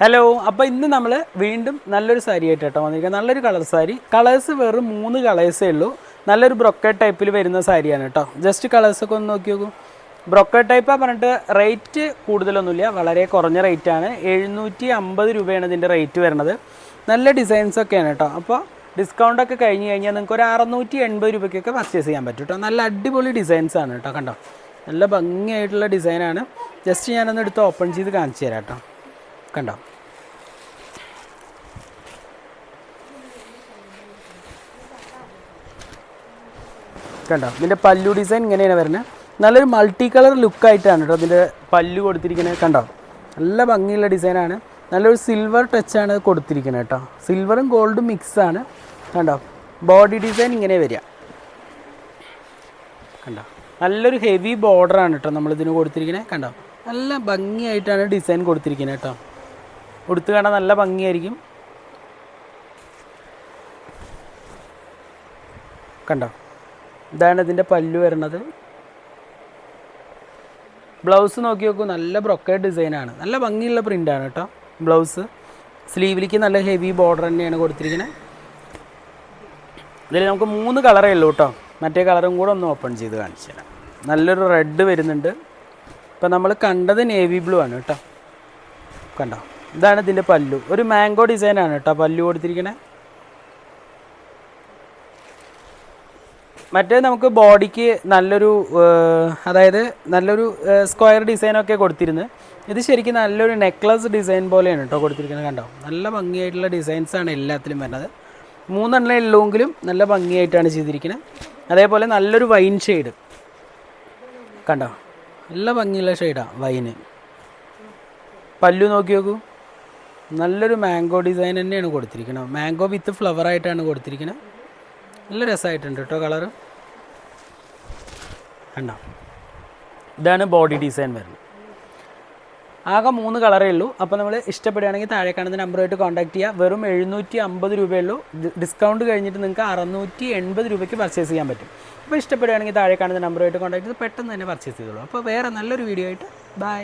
Hello, അപ്പോൾ ഇന്ന് നമ്മൾ വീണ്ടും നല്ലൊരു സാരി ആയിട്ട് കേട്ടോ വന്നിരിക്കുക. നല്ലൊരു കളർ സാരി. കളേഴ്സ് വെറും 3 കളേഴ്സേ ഉള്ളൂ. നല്ലൊരു ബ്രൊക്കേഡ് ടൈപ്പിൽ വരുന്ന സാരിയാണ് കേട്ടോ. ജസ്റ്റ് കളേഴ്സൊക്കെ ഒന്ന് നോക്കി നോക്കൂ. ബ്രൊക്കേഡ് ടൈപ്പാണ് പറഞ്ഞിട്ട് റേറ്റ് കൂടുതലൊന്നുമില്ല, വളരെ കുറഞ്ഞ റേറ്റാണ്. 750 രൂപയാണ് ഇതിൻ്റെ റേറ്റ് വരുന്നത്. നല്ല ഡിസൈൻസൊക്കെയാണ് കേട്ടോ. അപ്പോൾ ഡിസ്കൗണ്ടൊക്കെ കഴിഞ്ഞ് കഴിഞ്ഞാൽ നിങ്ങൾക്ക് ഒരു 680 രൂപയ്ക്കൊക്കെ പർച്ചേസ് ചെയ്യാൻ പറ്റും കേട്ടോ. നല്ല അടിപൊളി ഡിസൈൻസാണ് കേട്ടോ. കണ്ടോ, നല്ല ഭംഗിയായിട്ടുള്ള ഡിസൈനാണ്. ജസ്റ്റ് ഞാനൊന്ന് എടുത്ത് ഓപ്പൺ ചെയ്ത് കാണിച്ചു തരാം കേട്ടോ. കണ്ടോ, കണ്ടോ, ഇതിൻ്റെ പല്ലു ഡിസൈൻ ഇങ്ങനെയാണ് വരുന്നത്. നല്ലൊരു മൾട്ടി കളർ ലുക്കായിട്ടാണ് കേട്ടോ ഇതിൻ്റെ പല്ലു കൊടുത്തിരിക്കുന്നത്. കണ്ടോ, നല്ല ഭംഗിയുള്ള ഡിസൈനാണ്. നല്ലൊരു സിൽവർ ടച്ചാണ് കൊടുത്തിരിക്കുന്നത് കേട്ടോ. സിൽവറും ഗോൾഡും മിക്സാണ്. കണ്ടോ, ബോഡി ഡിസൈൻ ഇങ്ങനെ വരിക. കണ്ടോ, നല്ലൊരു ഹെവി ബോർഡറാണ് കേട്ടോ നമ്മളിതിന് കൊടുത്തിരിക്കുന്നത്. കണ്ടോ, നല്ല ഭംഗിയായിട്ടാണ് ഡിസൈൻ കൊടുത്തിരിക്കുന്നത് കേട്ടോ. ഉടുത്ത് കാണാൻ നല്ല ഭംഗിയായിരിക്കും. കണ്ടോ, ഇതാണ് ഇതിൻ്റെ പല്ലു വരുന്നത്. ബ്ലൗസ് നോക്കി നോക്കൂ, നല്ല ബ്രൊക്കേഡ് ഡിസൈനാണ്. നല്ല ഭംഗിയുള്ള പ്രിൻ്റാണ് കേട്ടോ ബ്ലൗസ്. സ്ലീവിലേക്ക് നല്ല ഹെവി ബോർഡർ തന്നെയാണ് കൊടുത്തിരിക്കുന്നത്. ഇതിൽ നമുക്ക് 3 കളറേ ഉള്ളൂ കേട്ടോ. മറ്റേ കളറും കൂടെ ഒന്ന് ഓപ്പൺ ചെയ്ത് കാണിച്ചു തരാം. നല്ലൊരു റെഡ് വരുന്നുണ്ട്. ഇപ്പം നമ്മൾ കണ്ടത് നേവി ബ്ലൂ ആണ് കേട്ടോ. കണ്ടോ, ഇതാണ് ഇതിൻ്റെ പല്ലു. ഒരു മാംഗോ ഡിസൈനാണ് കേട്ടോ പല്ലു കൊടുത്തിരിക്കുന്നത്. മറ്റേ നമുക്ക് ബോഡിക്ക് നല്ലൊരു നല്ലൊരു സ്ക്വയർ ഡിസൈനൊക്കെ കൊടുത്തിരുന്നത്. ഇത് ശരിക്കും നല്ലൊരു നെക്ലസ് ഡിസൈൻ പോലെയാണ് കേട്ടോ കൊടുത്തിരിക്കുന്നത്. കണ്ടോ, നല്ല ഭംഗിയായിട്ടുള്ള ഡിസൈൻസാണ് എല്ലാത്തിലും വരുന്നത്. 3 എണ്ണേ ഉള്ളൂവെങ്കിലും നല്ല ഭംഗിയായിട്ടാണ് ചെയ്തിരിക്കുന്നത്. അതേപോലെ നല്ലൊരു വൈൻ ഷെയ്ഡ് കണ്ടോ, നല്ല ഭംഗിയുള്ള ഷെയ്ഡാണ് വൈന്. പല്ലു നോക്കി നോക്കൂ, നല്ലൊരു മാംഗോ ഡിസൈൻ തന്നെയാണ് കൊടുത്തിരിക്കുന്നത്. മാംഗോ വിത്ത് ഫ്ലവറായിട്ടാണ് കൊടുത്തിരിക്കുന്നത്. നല്ല രസമായിട്ടുണ്ട് കേട്ടോ കളറ്. കണ്ടോ, ഇതാണ് ബോഡി ഡിസൈൻ വരുന്നത്. ആകെ 3 കളറേ ഉള്ളൂ. അപ്പോൾ നമ്മൾ ഇഷ്ടപ്പെടുകയാണെങ്കിൽ താഴെ കാണുന്ന നമ്പറുമായിട്ട് കോൺടാക്ട് ചെയ്യുക. വെറും 750 രൂപയുള്ളൂ. ഡിസ്കൗണ്ട് കഴിഞ്ഞിട്ട് നിങ്ങൾക്ക് 680 രൂപയ്ക്ക് പർച്ചേസ് ചെയ്യാൻ പറ്റും. അപ്പോൾ ഇഷ്ടപ്പെടുകയാണെങ്കിൽ താഴെ കാണുന്ന നമ്പറുമായിട്ട് കോൺടാക്ട് ചെയ്ത് പെട്ടെന്ന് തന്നെ പർച്ചേസ് ചെയ്തോളൂ. അപ്പോൾ വേറെ നല്ലൊരു വീഡിയോ ആയിട്ട് ബൈ.